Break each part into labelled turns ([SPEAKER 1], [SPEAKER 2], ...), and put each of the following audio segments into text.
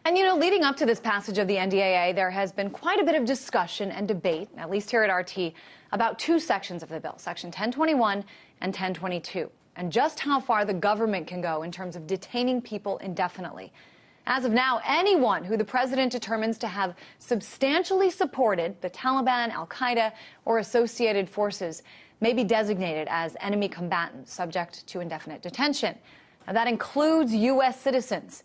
[SPEAKER 1] And, leading up to this passage of the NDAA, there has been quite a bit of discussion and debate, at least here at RT, about two sections of the bill, Section 1021 and 1022, and just how far the government can go in terms of detaining people indefinitely. As of now, anyone who the president determines to have substantially supported the Taliban, al-Qaeda, or associated forces may be designated as enemy combatants, subject to indefinite detention. Now, that includes U.S. citizens.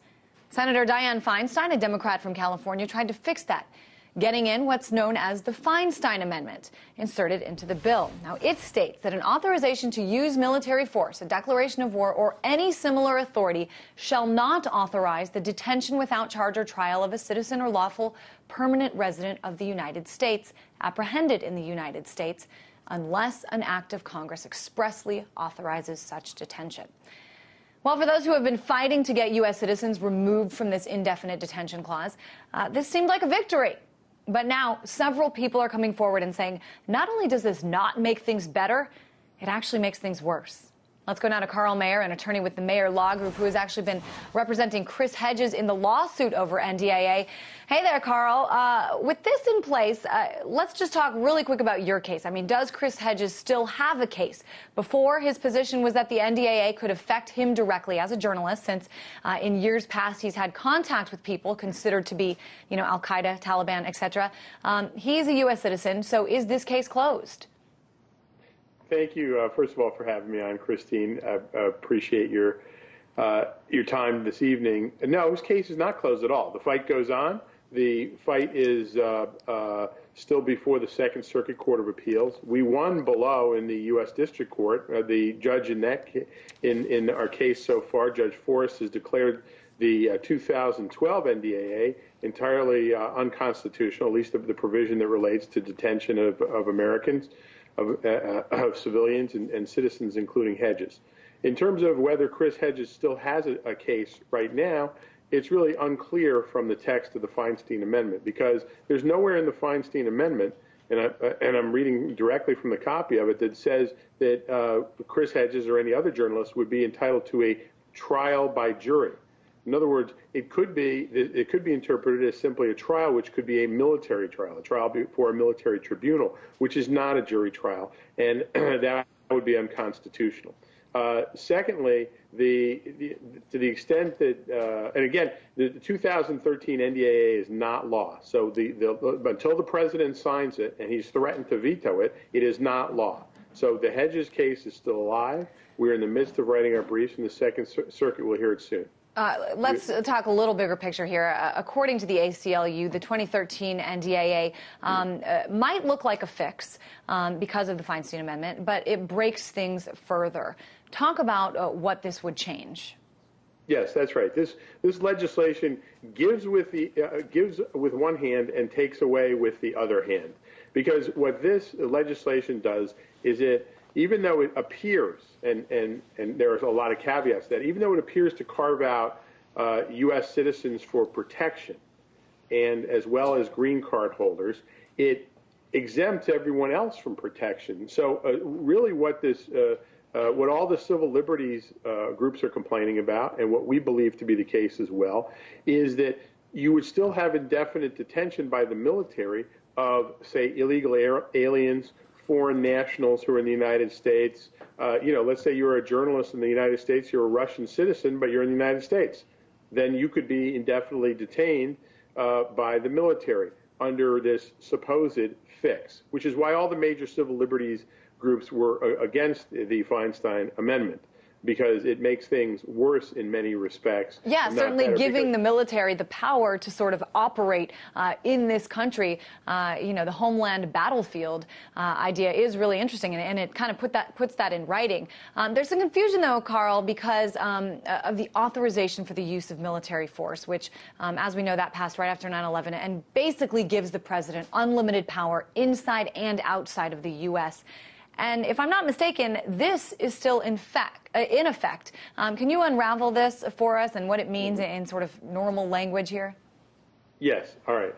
[SPEAKER 1] Senator Dianne Feinstein, a Democrat from California, tried to fix that, getting in what's known as the Feinstein Amendment, inserted into the bill. Now, it states that an authorization to use military force, a declaration of war, or any similar authority shall not authorize the detention without charge or trial of a citizen or lawful permanent resident of the United States, apprehended in the United States, unless an act of Congress expressly authorizes such detention. Well, for those who have been fighting to get U.S. citizens removed from this indefinite detention clause, this seemed like a victory. But now several people are coming forward and saying, not only does this not make things better, it actually makes things worse. Let's go now to Carl Mayer, an attorney with the Mayer Law Group, who has actually been representing Chris Hedges in the lawsuit over NDAA. Hey there, Carl. With this in place, let's just talk really quick about your case. I mean, does Chris Hedges still have a case? Before, his position was that the NDAA could affect him directly as a journalist, since in years past he's had contact with people considered to be, al-Qaeda, Taliban, etc. He's a U.S. citizen, so is this case closed?
[SPEAKER 2] Thank you, first of all, for having me on, Christine. I appreciate your time this evening. No, this case is not closed at all. The fight goes on. The fight is still before the Second Circuit Court of Appeals. We won below in the U.S. District Court. The judge in our case so far, Judge Forrest, has declared the 2012 NDAA entirely unconstitutional, at least the provision that relates to detention of Americans. Of civilians and citizens, including Hedges. In terms of whether Chris Hedges still has a case right now, it's really unclear from the text of the Feinstein Amendment, because there's nowhere in the Feinstein Amendment, and I'm reading directly from the copy of it, that says that Chris Hedges or any other journalist would be entitled to a trial by jury. In other words, it could be interpreted as simply a trial, which could be a military trial, a trial before a military tribunal, which is not a jury trial, and that would be unconstitutional. Secondly, to the extent that, and again, the 2013 NDAA is not law. So until the president signs it, and he's threatened to veto it, it is not law. So the Hedges case is still alive. We're in the midst of writing our briefs, and the Second Circuit will hear it soon.
[SPEAKER 1] Let's talk a little bigger picture here. According to the ACLU, the 2013 NDAA might look like a fix because of the Feinstein Amendment, but it breaks things further. Talk about what this would change.
[SPEAKER 2] Yes, that's right. This legislation gives with one hand and takes away with the other hand, because what this legislation does is even though it appears, and there's a lot of caveats to that, even though it appears to carve out U.S. citizens for protection, and as well as green card holders, it exempts everyone else from protection. So really what all the civil liberties groups are complaining about, and what we believe to be the case as well, is that you would still have indefinite detention by the military of, say, illegal aliens, foreign nationals who are in the United States. Let's say you're a journalist in the United States, you're a Russian citizen, but you're in the United States. Then you could be indefinitely detained by the military under this supposed fix, which is why all the major civil liberties groups were against the Feinstein Amendment, because it makes things worse in many respects.
[SPEAKER 1] Yeah, certainly giving the military the power to sort of operate in this country, the homeland battlefield idea is really interesting, and it kind of puts that in writing. There's some confusion, though, Carl, because of the authorization for the use of military force, which, as we know, that passed right after 9/11, and basically gives the president unlimited power inside and outside of the U.S. And if I'm not mistaken, this is still in effect. Can you unravel this for us and what it means in sort of normal language here?
[SPEAKER 2] Yes. All right.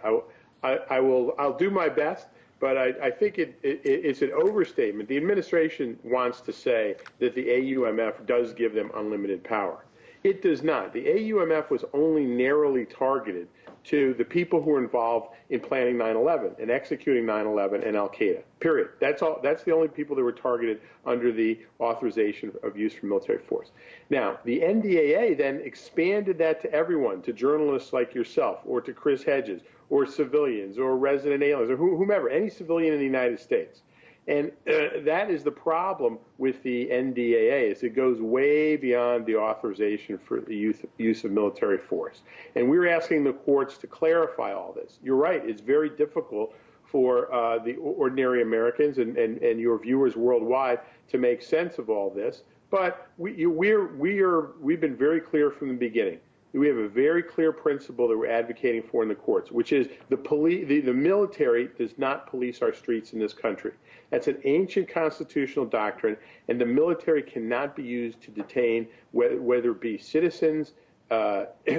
[SPEAKER 2] I'll do my best, but I think it's an overstatement. The administration wants to say that the AUMF does give them unlimited power. It does not. The AUMF was only narrowly targeted to the people who were involved in planning 9/11 and executing 9/11 and Al-Qaeda, period. That's all. That's the only people that were targeted under the authorization of use for military force. Now, the NDAA then expanded that to everyone, to journalists like yourself, or to Chris Hedges, or civilians, or resident aliens, or whomever, any civilian in the United States. And that is the problem with the NDAA, is it goes way beyond the authorization for the use of military force. And we're asking the courts to clarify all this. You're right, it's very difficult for the ordinary Americans and your viewers worldwide to make sense of all this. But we've been very clear from the beginning. We have a very clear principle that we're advocating for in the courts, which is the military does not police our streets in this country. That's an ancient constitutional doctrine, and the military cannot be used to detain, whether it be citizens,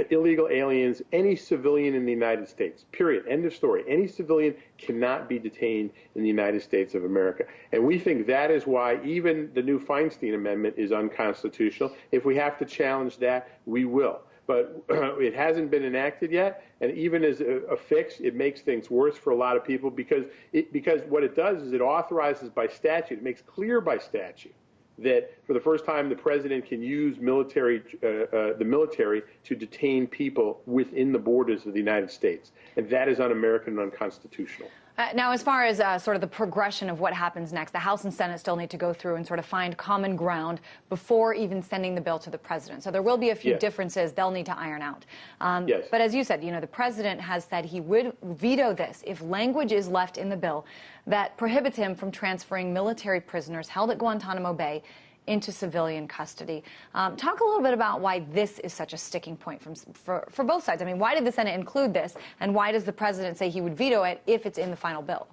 [SPEAKER 2] illegal aliens, any civilian in the United States, period. End of story. Any civilian cannot be detained in the United States of America. And we think that is why even the new Feinstein Amendment is unconstitutional. If we have to challenge that, we will. But it hasn't been enacted yet, and even as a fix, it makes things worse for a lot of people because what it does is it authorizes by statute, it makes clear by statute that for the first time the president can use the military to detain people within the borders of the United States, and that is un-American and unconstitutional.
[SPEAKER 1] Now, as far as sort of the progression of what happens next, the House and Senate still need to go through and sort of find common ground before even sending the bill to the president. So there will be a few differences they'll need to iron out. But as you said, the president has said he would veto this if language is left in the bill that prohibits him from transferring military prisoners held at Guantanamo Bay into civilian custody. Talk a little bit about why this is such a sticking point for both sides. I mean, why did the Senate include this, and why does the president say he would veto it if it's in the final bill?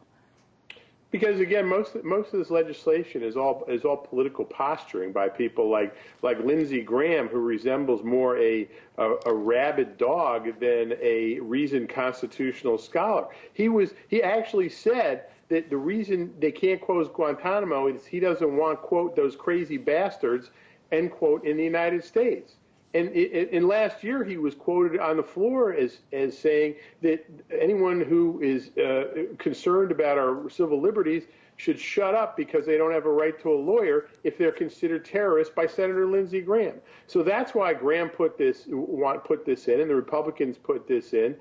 [SPEAKER 2] Because again, most of this legislation is all political posturing by people like Lindsey Graham, who resembles more a rabid dog than a reasoned constitutional scholar. He actually said that the reason they can't close Guantanamo is he doesn't want, quote, those crazy bastards, end quote, in the United States. And last year he was quoted on the floor as saying that anyone who is concerned about our civil liberties should shut up because they don't have a right to a lawyer if they're considered terrorists by Senator Lindsey Graham. So that's why Graham put this in, and the Republicans put this in,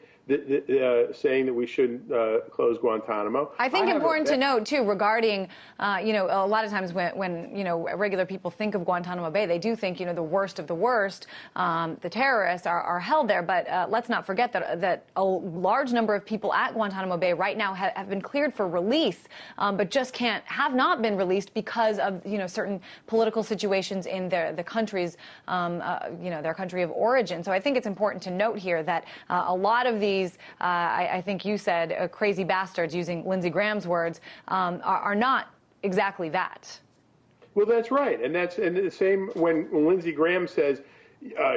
[SPEAKER 2] saying that we shouldn't close Guantanamo.
[SPEAKER 1] I think important to note, too, regarding, a lot of times when regular people think of Guantanamo Bay, they do think, the worst of the worst, the terrorists are held there. But let's not forget that a large number of people at Guantanamo Bay right now have been cleared for release, but just have not been released because of, certain political situations in the countries, their country of origin. So I think it's important to note here that a lot of these, I think you said, crazy bastards, using Lindsey Graham's words, are not exactly that.
[SPEAKER 2] Well, that's right. And the same when Lindsey Graham says,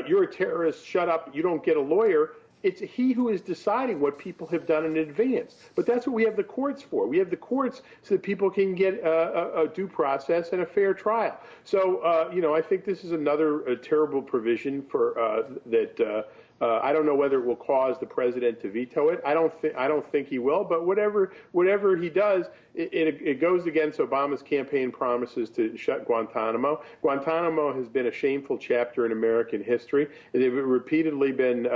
[SPEAKER 2] you're a terrorist, shut up, you don't get a lawyer. It's he who is deciding what people have done in advance. But that's what we have the courts for. We have the courts so that people can get a due process and a fair trial. So, I think this is another terrible provision for that. I don't know whether it will cause the president to veto it. I don't think he will. But whatever he does, it goes against Obama's campaign promises to shut Guantanamo. Guantanamo has been a shameful chapter in American history. They've repeatedly been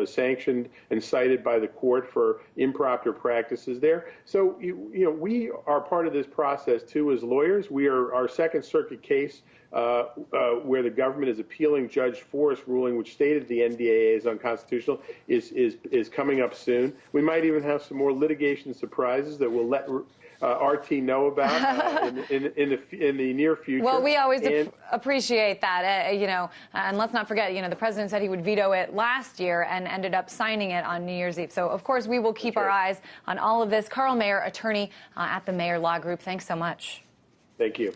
[SPEAKER 2] sanctioned and cited by the court for improper practices there. So we are part of this process too as lawyers. Our Second Circuit case where the government is appealing Judge Forrest's ruling, which stated the NDAA is unconstitutional, is coming up soon. We might even have some more litigation surprises that we'll let RT know about in the near future.
[SPEAKER 1] Well, we always appreciate that, and let's not forget, the president said he would veto it last year and ended up signing it on New Year's Eve. So, of course, we will keep our eyes on all of this. Carl Mayer, attorney at the Mayer Law Group, thanks so much.
[SPEAKER 2] Thank you.